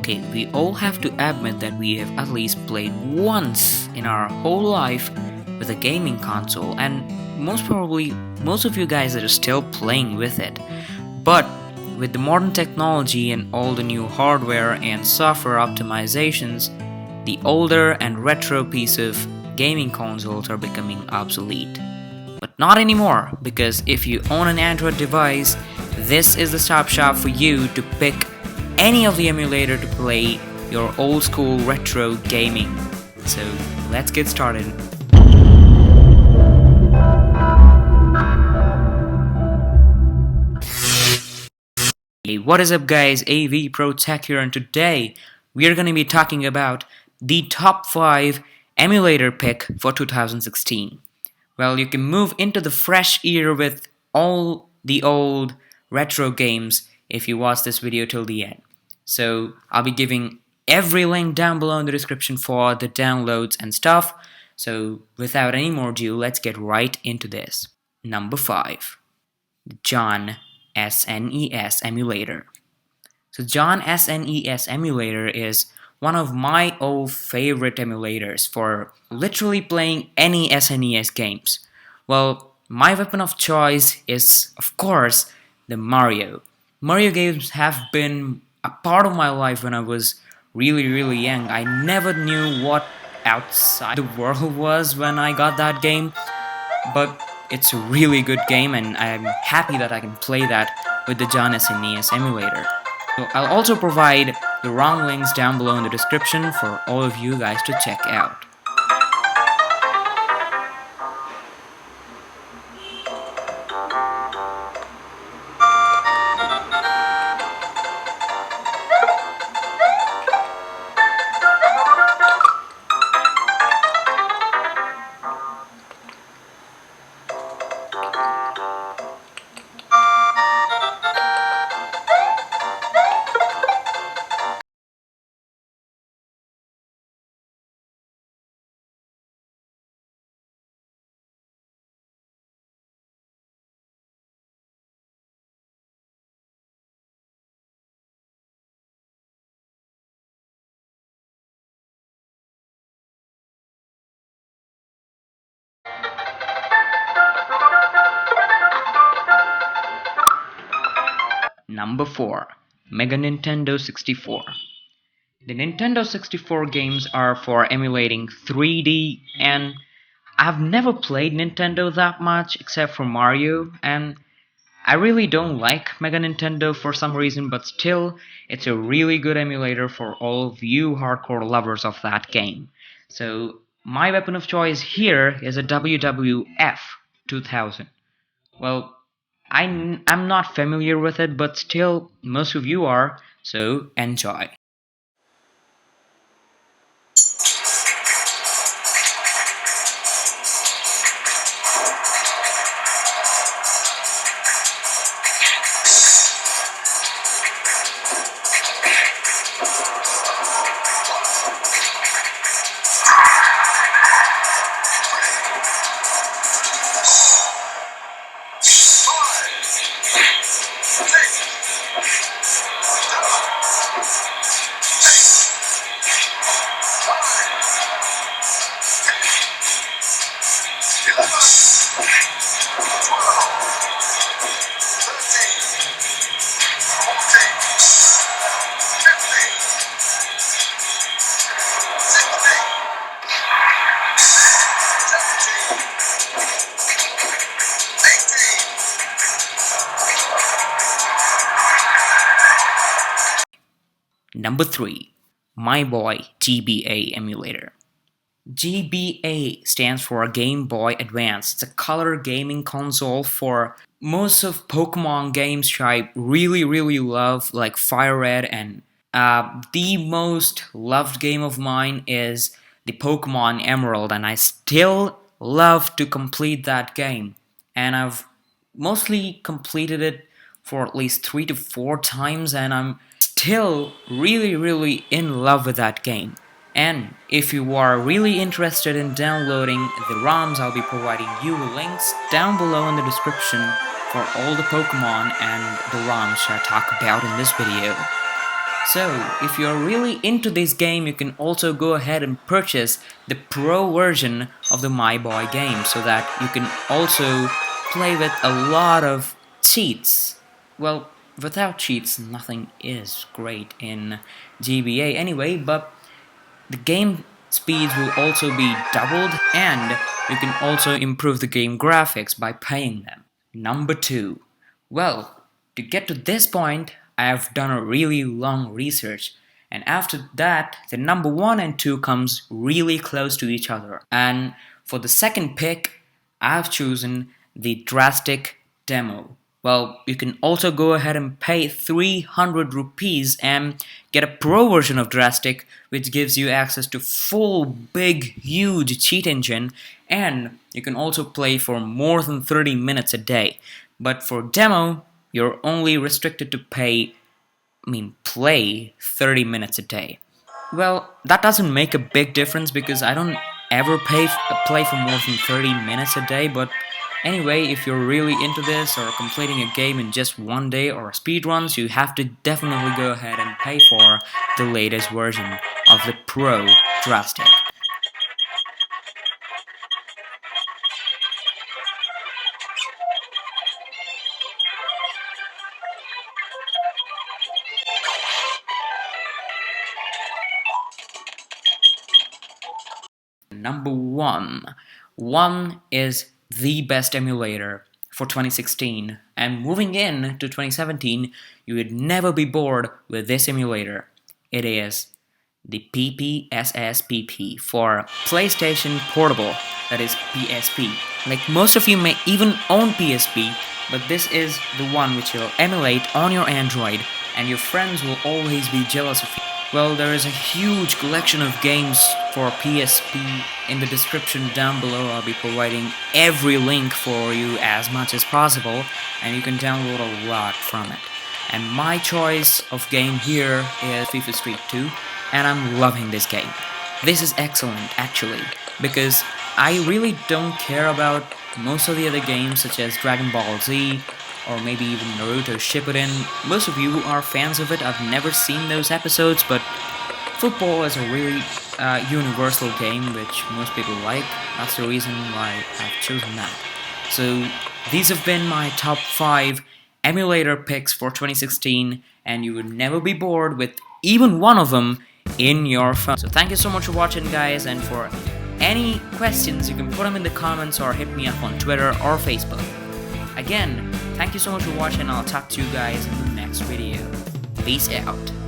Okay, we all have to admit that we have at least played once in our whole life with a gaming console, and most probably most of you guys are still playing with it. But with the modern technology and all the new hardware and software optimizations, the older and retro piece of gaming consoles are becoming obsolete. But not anymore, because if you own an Android device, this is the stop shop for you to pick any of the emulator to play your old school retro gaming. So let's get started. Hey, what is up guys, AV Pro Tech here, and today we are going to be talking about the top 5 emulator pick for 2016. Well, you can move into the fresh year with all the old retro games if you watch this video till the end. So I'll be giving every link down below in the description for the downloads and stuff. So without any more ado, let's get right into this. Number 5. The John SNES emulator. So John SNES emulator is one of my old favorite emulators for literally playing any SNES games. Well, my weapon of choice is, of course, the Mario. Mario games have been a part of my life when I was really young. I never knew what outside the world was when I got that game, but it's a really good game and I'm happy that I can play that with the John SNES emulator. So I'll also provide the ROM links down below in the description for all of you guys to check out. Number 4. Mega Nintendo 64. The Nintendo 64 games are for emulating 3D, and I've never played Nintendo that much except for Mario, and I really don't like Mega Nintendo for some reason, but still, it's a really good emulator for all of you hardcore lovers of that game. So, my weapon of choice here is a WWF 2000. Well, I'm not familiar with it, but still, most of you are, so enjoy. Number 3. My Boy GBA emulator. GBA stands for Game Boy Advance. It's a color gaming console for most of Pokemon games which I really love, like Fire Red, and the most loved game of mine is the Pokemon Emerald, and I still love to complete that game. And I've mostly completed it for at least 3 to 4 times, and I'm still really in love with that game. And if you are really interested in downloading the ROMs, I'll be providing you links down below in the description for all the Pokemon and the ROMs I talk about in this video. So, if you're really into this game, you can also go ahead and purchase the pro version of the My Boy game so that you can also play with a lot of cheats. Well, without cheats, nothing is great in GBA anyway, but the game speeds will also be doubled, and you can also improve the game graphics by paying them. Number 2. Well, to get to this point, I have done a really long research, and after that, the number 1 and 2 comes really close to each other. And for the second pick, I've chosen the DraStic demo. Well, you can also go ahead and pay 300 rupees and get a pro version of DraStic, which gives you access to full, big, huge cheat engine, and you can also play for more than 30 minutes a day. But for demo, you're only restricted to play 30 minutes a day. Well, that doesn't make a big difference because I don't ever play for more than 30 minutes a day, but anyway, if you're really into this or completing a game in just one day or speedruns, you have to definitely go ahead and pay for the latest version of the Pro DraStic. Number 1. 1 is the best emulator for 2016, and moving in to 2017, you would never be bored with this emulator. It is the PPSSPP for PlayStation Portable, that is PSP. Like, most of you may even own PSP, but this is the one which will emulate on your Android, and your friends will always be jealous of you. Well, there is a huge collection of games for PSP in the description down below. I'll be providing every link for you as much as possible, and you can download a lot from it. And my choice of game here is FIFA Street 2, and I'm loving this game. This is excellent, actually, because I really don't care about most of the other games such as Dragon Ball Z, or maybe even Naruto Shippuden. Most of you are fans of it. I've never seen those episodes, but football is a really universal game which most people like. That's the reason why I've chosen that. So these have been my top 5 emulator picks for 2016, and you would never be bored with even one of them in your phone. So thank you so much for watching, guys, and for any questions you can put them in the comments or hit me up on Twitter or Facebook. Again, thank you so much for watching, and I'll talk to you guys in the next video. Peace out.